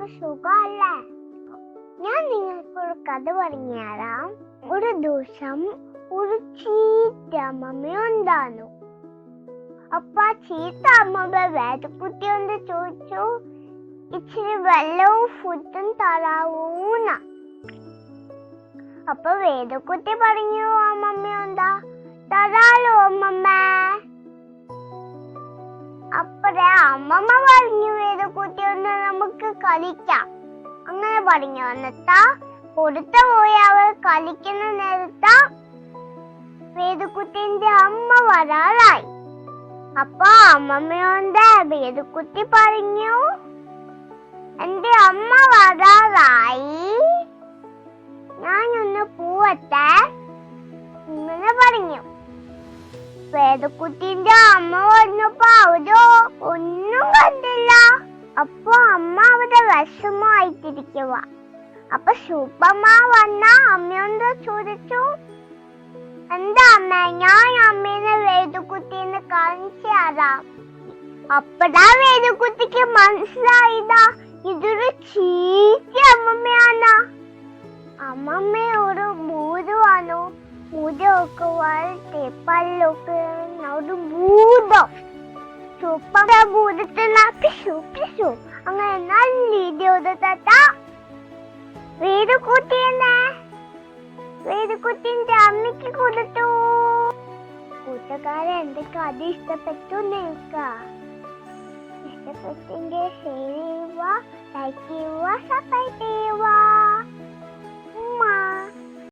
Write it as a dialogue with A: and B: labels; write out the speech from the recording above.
A: എല്ലാവർക്കും സുഖമല്ലേ? ഞാൻ നിങ്ങൾക്കൊരു കഥ പറഞ്ഞു തരാം. ഒരു ദിവസം ഒരു ചീത്ത അമ്മമ്മ ഉണ്ടായിരുന്നു. അപ്പൊ ആ ചീത്ത അമ്മമ്മ വേദക്കുട്ടി കൊണ്ട് ചോദിച്ചു, ഇച്ചിരി വെള്ളവും ഫുഡും തരാവൂന്ന. അപ്പൊ വേദക്കുട്ടി പറഞ്ഞു അമ്മമ്മ തരാലോ അമ്മമ്മ. അപ്പഴേ അമ്മമ്മ പറഞ്ഞു വേദക്കുട്ടി ഒന്ന് നമുക്ക് കളിക്കാം. അങ്ങനെ പറഞ്ഞു. എന്നിട്ടാ പുറത്ത് പോയി അവർ കളിക്കുന്ന നേരത്താ വേദക്കുട്ടിന്റെ അമ്മ വരാറായി. അപ്പൊ അമ്മമ്മയോണ്ട് വേദക്കുട്ടി പറഞ്ഞു, എന്റെ അമ്മ വരാറായി, ഞാനൊന്ന് പോവട്ടെ ഇങ്ങനെ പറഞ്ഞു. വേദക്കുട്ടിന്റെ അമ്മ വന്നപ്പോ അവരോ ഒന്നും കണ്ടില്ല. അപ്പൊ അമ്മ അവിടെ വിഷമായിട്ടിരിക്കുക. അപ്പൊ സൂപ്പമ്മ വന്ന അമ്മയോട് ചോദിച്ചു, എന്താ അമ്മ, ഞാൻ അമ്മേനെ വേദക്കുട്ടീനെ കാണിച്ചു തരാം. അപ്പഴാ വേദക്കുട്ടിക്ക് മനസ്സിലായതാ ഇതൊരു ചീത്ത അമ്മമ്മയാണ്. അമ്മമ്മ ഒരു ഭൂതമാണോ, ഭൂതമൊക്കെ വളർത്തി പല്ലൊക്കെ ഒരു ഭൂതം. സൂപ്പമ്മ ഭൂതത്തിന് പിശു പിശു അങ്ങനെ നല്ല രീതിയുടെ വേദക്കുട്ടിന്റെ അമ്മയ്ക്ക് കൊടുത്തു. കൂട്ടുകാരെ, എന്റെ കഥ ഇഷ്ടപ്പെട്ടു നിങ്ങൾക്ക്? ഇഷ്ടപ്പെട്ടെങ്കിൽ ഷെയർ ചെയ്യുക, ലൈക്ക് ചെയ്യുക, സബ്സ്ക്രൈബ് ചെയ്യുക.